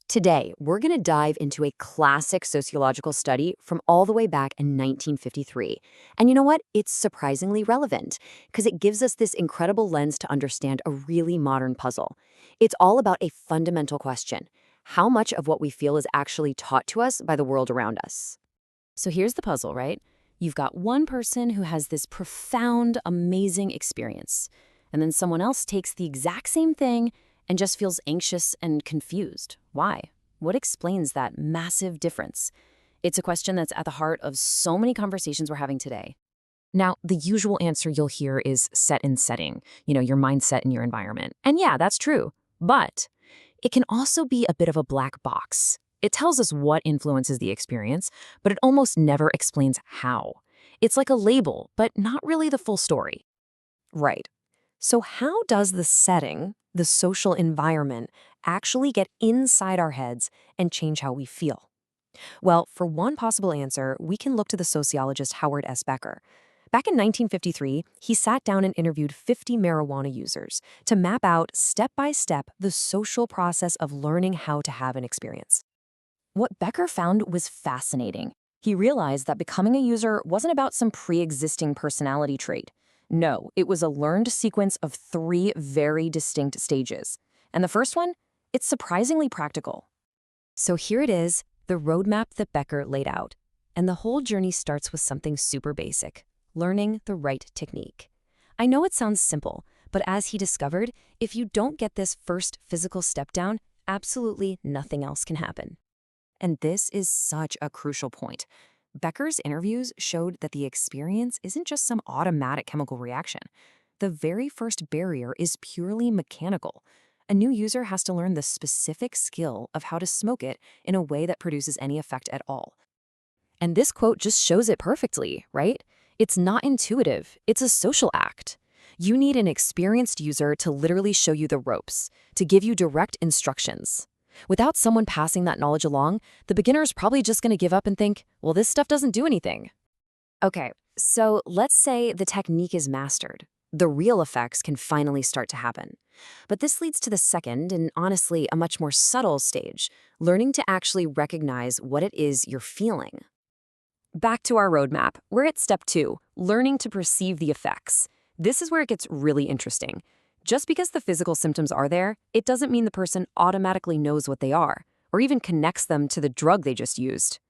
Today, we're going to dive into a classic sociological study from all the way back in 1953. And you know what? It's surprisingly relevant because it gives us this incredible lens to understand a really modern puzzle. It's all about a fundamental question: how much of what we feel is actually taught to us by the world around us? So here's the puzzle, right? You've got one person who has this profound, amazing experience, and then someone else takes the exact same thing and just feels anxious and confused. Why? What explains that massive difference? It's a question that's at the heart of so many conversations we're having today. Now, the usual answer you'll hear is set in setting, your mindset and your environment. And yeah, that's true. But it can also be a bit of a black box. It tells us what influences the experience, but it almost never explains how. It's like a label, but not really the full story. Right. So how does the setting, the social environment, actually get inside our heads and change how we feel? Well, for one possible answer, we can look to the sociologist Howard Becker. Back in 1953, he sat down and interviewed 50 marijuana users to map out step by step the social process of learning how to have an experience. What Becker found was fascinating. He realized that becoming a user wasn't about some pre-existing personality trait. No, it was a learned sequence of 3 very distinct stages. And the first one, it's surprisingly practical. So here it is, the roadmap that Becker laid out. And the whole journey starts with something super basic: learning the right technique. I know it sounds simple, but as he discovered, if you don't get this first physical step down, absolutely nothing else can happen. And this is such a crucial point. Becker's interviews showed that the experience isn't just some automatic chemical reaction. The very first barrier is purely mechanical. A new user has to learn the specific skill of how to smoke it in a way that produces any effect at all. And this quote just shows it perfectly, right? It's not intuitive, it's a social act. You need an experienced user to literally show you the ropes, to give you direct instructions. Without someone passing that knowledge along, the beginner is probably just going to give up and think, well, this stuff doesn't do anything. Okay, so let's say the technique is mastered. The real effects can finally start to happen. But this leads to the second, and honestly, a much more subtle stage: learning to actually recognize what it is you're feeling. Back to our roadmap, we're at step 2, learning to perceive the effects. This is where it gets really interesting. Just because the physical symptoms are there, it doesn't mean the person automatically knows what they are, or even connects them to the drug they just used.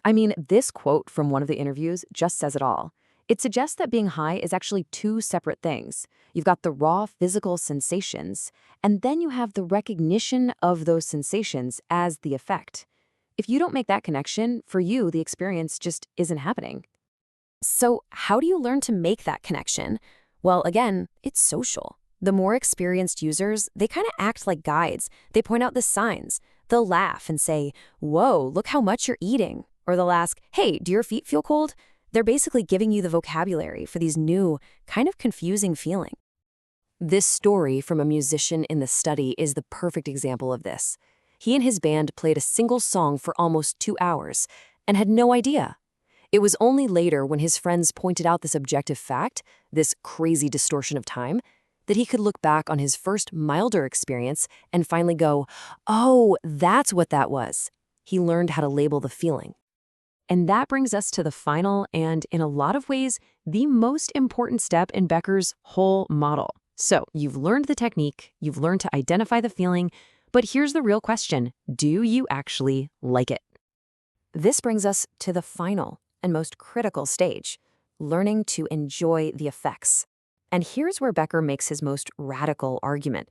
I mean, this quote from one of the interviews just says it all. It suggests that being high is actually 2 separate things. You've got the raw physical sensations, and then you have the recognition of those sensations as the effect. If you don't make that connection, for you, the experience just isn't happening. So how do you learn to make that connection? Well, again, it's social. The more experienced users, they kind of act like guides. They point out the signs. They'll laugh and say, "Whoa, look how much you're eating." Or they'll ask, "Hey, do your feet feel cold?" They're basically giving you the vocabulary for these new, kind of confusing feelings. This story from a musician in the study is the perfect example of this. He and his band played a single song for almost 2 hours and had no idea. It was only later, when his friends pointed out this objective fact, this crazy distortion of time, that he could look back on his first milder experience and finally go, "Oh, that's what that was." He learned how to label the feeling. And that brings us to the final and, in a lot of ways, the most important step in Becker's whole model. So you've learned the technique, you've learned to identify the feeling, but here's the real question: do you actually like it? This brings us to the final and most critical stage: learning to enjoy the effects. And here's where Becker makes his most radical argument.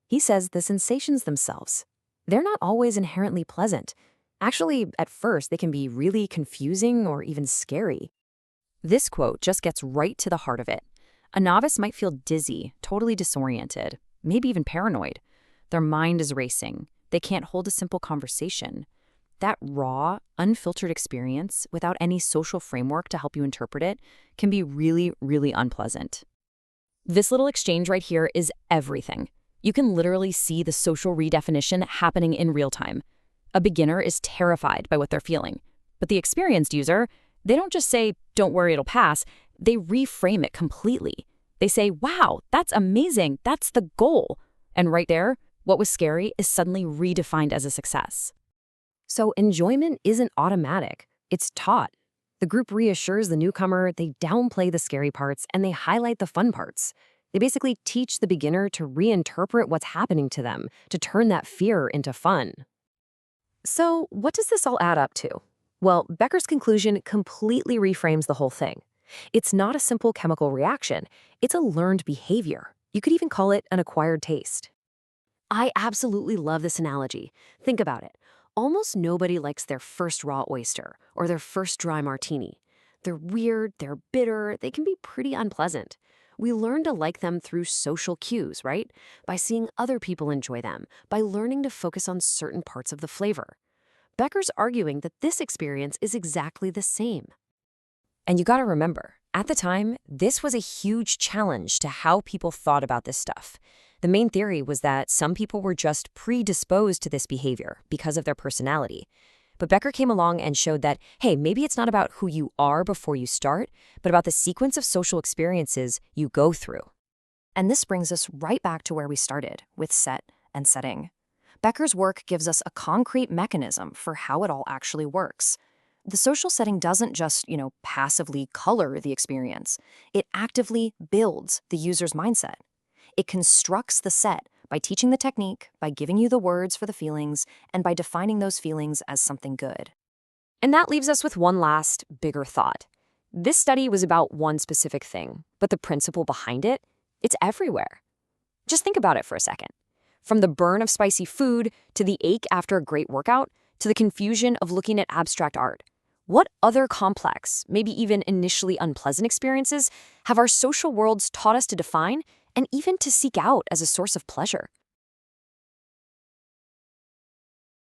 He says the sensations themselves, they're not always inherently pleasant. Actually, at first, they can be really confusing or even scary. This quote just gets right to the heart of it. A novice might feel dizzy, totally disoriented, maybe even paranoid. Their mind is racing. They can't hold a simple conversation. That raw, unfiltered experience, without any social framework to help you interpret it, can be really, really unpleasant. This little exchange right here is everything. You can literally see the social redefinition happening in real time. A beginner is terrified by what they're feeling. But the experienced user, they don't just say, "Don't worry, it'll pass." They reframe it completely. They say, "Wow, that's amazing. That's the goal." And right there, What was scary is suddenly redefined as a success. So enjoyment isn't automatic, it's taught. The group reassures the newcomer, they downplay the scary parts, and they highlight the fun parts. They basically teach the beginner to reinterpret what's happening to them, to turn that fear into fun. So, what does this all add up to? Well, Becker's conclusion completely reframes the whole thing. It's not a simple chemical reaction, it's a learned behavior. You could even call it an acquired taste. I absolutely love this analogy. Think about it. Almost nobody likes their first raw oyster or their first dry martini. They're weird, they're bitter, they can be pretty unpleasant. We learn to like them through social cues, right? By seeing other people enjoy them, by learning to focus on certain parts of the flavor. Becker's arguing that this experience is exactly the same. And you gotta remember, at the time, this was a huge challenge to how people thought about this stuff. The main theory was that some people were just predisposed to this behavior because of their personality. But Becker came along and showed that, hey, maybe it's not about who you are before you start, but about the sequence of social experiences you go through. And this brings us right back to where we started, with set and setting. Becker's work gives us a concrete mechanism for how it all actually works. The social setting doesn't just, passively color the experience. It actively builds the user's mindset. It constructs the set by teaching the technique, by giving you the words for the feelings, and by defining those feelings as something good. And that leaves us with one last, bigger thought. This study was about one specific thing, but the principle behind it, it's everywhere. Just think about it for a second. From the burn of spicy food, to the ache after a great workout, to the confusion of looking at abstract art. What other complex, maybe even initially unpleasant experiences have our social worlds taught us to define and even to seek out as a source of pleasure?